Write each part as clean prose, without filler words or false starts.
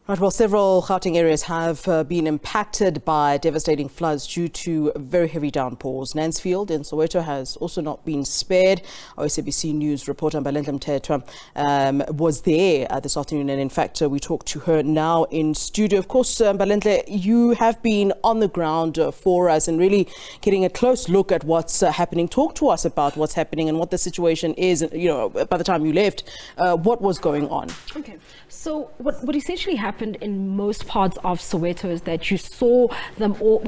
Right, well, several Gauteng areas have been impacted by devastating floods due to very heavy downpours. Nancefield in Soweto has also not been spared. Our SABC News reporter Mbalenhle Mthethwa was there this afternoon, and in fact, we talked to her now in studio. Of course, Mbalenhle, you have been on the ground for us and really getting a close look at what's happening. Talk to us about what's happening and what the situation is. You know, by the time you left, what was going on? Okay, so what essentially happened in most parts of Soweto is that you saw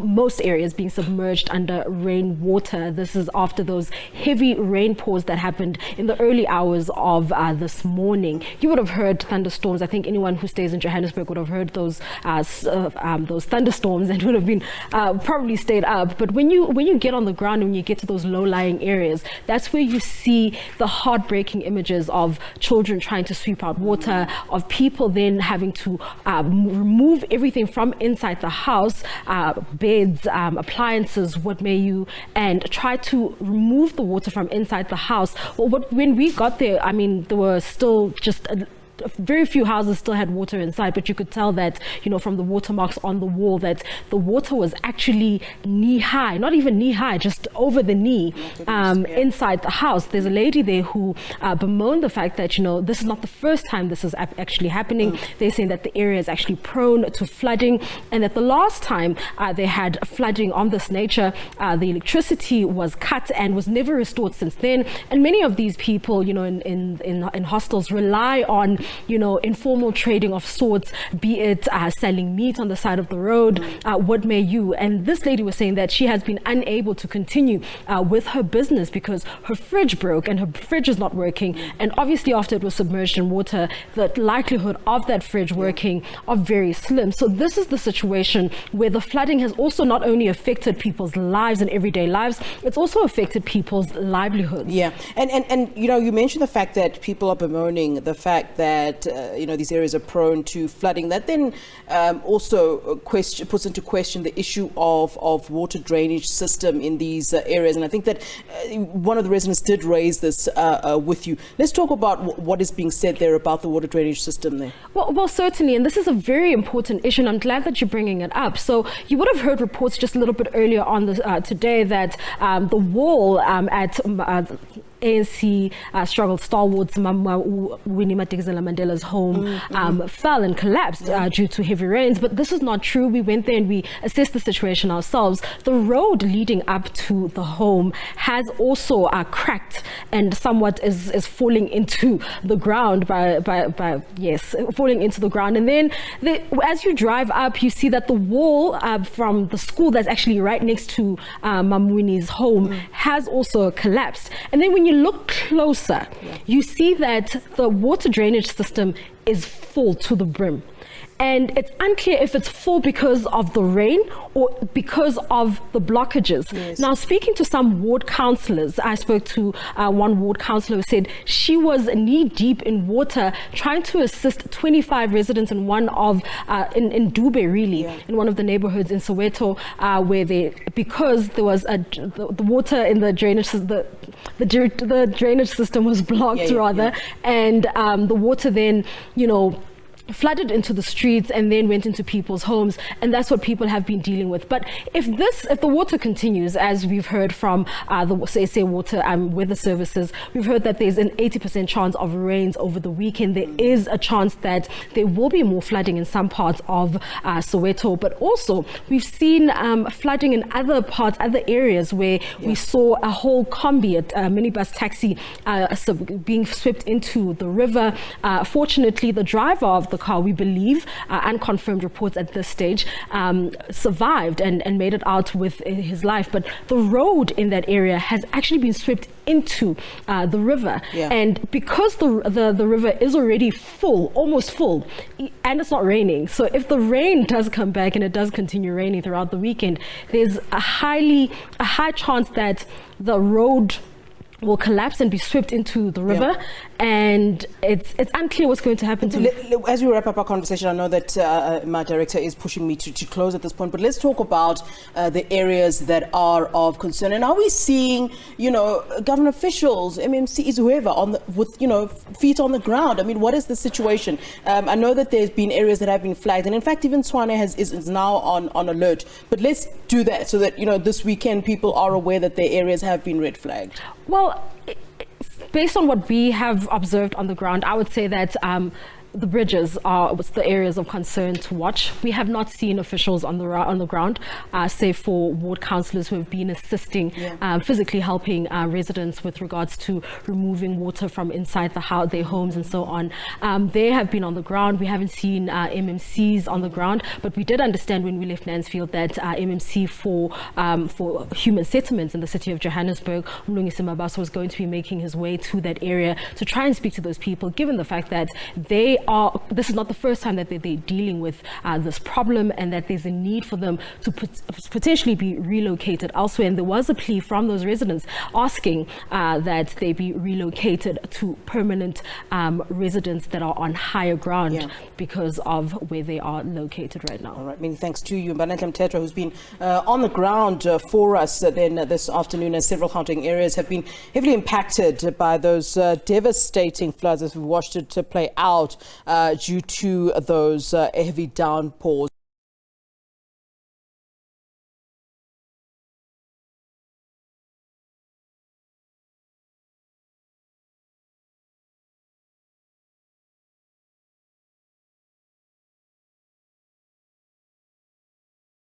most areas being submerged under rainwater. This is after those heavy rainpours that happened in the early hours of this morning. You would have heard thunderstorms. I think anyone who stays in Johannesburg would have heard those thunderstorms and would have been probably stayed up. But when you get on the ground and when you get to those low-lying areas, that's where you see the heartbreaking images of children trying to sweep out water, of people then having to remove everything from inside the house, beds, appliances, what may you, and try to remove the water from inside the house. Well, when we got there, I mean, there were still just very few houses still had water inside, but you could tell that, you know, from the watermarks on the wall, that the water was actually knee high, not even knee high, just over the knee, inside the house. There's a lady there who bemoaned the fact that, you know, this is not the first time this is actually happening. They're saying that the area is actually prone to flooding, and that the last time they had flooding on this nature, the electricity was cut and was never restored since then. And many of these people, you know, in hostels rely on, you know, informal trading of sorts, be it selling meat on the side of the road, what may you. And this lady was saying that she has been unable to continue with her business because her fridge broke and her fridge is not working. And obviously after it was submerged in water, the likelihood of that fridge working are very slim. So this is the situation where the flooding has also not only affected people's lives and everyday lives, it's also affected people's livelihoods. Yeah, and you know, you mentioned the fact that people are bemoaning the fact that you know, these areas are prone to flooding. That then also puts into question the issue of water drainage system in these areas. And I think that one of the residents did raise this with you. Let's talk about what is being said there about the water drainage system there. Well, certainly, and this is a very important issue, and I'm glad that you're bringing it up. So you would have heard reports just a little bit earlier on today that the wall at ANC struggled stalwarts Mama Winnie Madikizela Mandela's home fell and collapsed due to heavy rains. But this is not true. We went there and we assessed the situation ourselves. The road leading up to the home has also cracked and somewhat is falling into the ground falling into the ground. And then as you drive up, you see that the wall from the school that's actually right next to Mama Winnie's home has also collapsed. And then when you look closer, you see that the water drainage system is full to the brim. And it's unclear if it's full because of the rain or because of the blockages. Yes. Now, speaking to some ward councillors, I spoke to one ward councillor who said she was knee deep in water trying to assist 25 residents in one of, in Dube really, in one of the neighborhoods in Soweto, where because there was the water in the drainage, the drainage system was blocked and the water then, you know, flooded into the streets and then went into people's homes, and that's what people have been dealing with. But if the water continues, as we've heard from the SA Water Weather Services, we've heard that there's an 80% chance of rains over the weekend. There is a chance that there will be more flooding in some parts of Soweto, but also we've seen flooding in other parts, other areas where we saw a whole combi, a minibus taxi being swept into the river. Fortunately, the driver of the car, we believe, unconfirmed reports at this stage, survived and made it out with his life. But the road in that area has actually been swept into the river. And because the river is already full, almost full, and it's not raining, so if the rain does come back and it does continue raining throughout the weekend, there's a high chance that the road will collapse and be swept into the river, and it's unclear what's going to happen to. As we wrap up our conversation, I know that my director is pushing me to close at this point, but let's talk about the areas that are of concern. And are we seeing, government officials, MMCs, whoever, with feet on the ground? I mean, what is the situation? I know that there's been areas that have been flagged, and in fact, even Tshwane is now on alert. But let's do that so that this weekend people are aware that their areas have been red flagged. Well, based on what we have observed on the ground, I would say that the bridges are the areas of concern to watch. We have not seen officials on the ground, save for ward councillors who have been assisting, physically helping residents with regards to removing water from inside their homes and so on. They have been on the ground. We haven't seen MMCs on the ground, but we did understand when we left Nancefield that MMC for human settlements in the city of Johannesburg, Mlungisi Mabaso, was going to be making his way to that area to try and speak to those people, given the fact that this is not the first time that they're dealing with this problem, and that there's a need for them to potentially be relocated elsewhere. And there was a plea from those residents asking that they be relocated to permanent residents that are on higher ground because of where they are located right now. All right, many thanks to you, Mbalenhle Mthethwa, who's been on the ground for us then this afternoon, as several Gauteng areas have been heavily impacted by those devastating floods as we've watched it to play out due to those heavy downpours.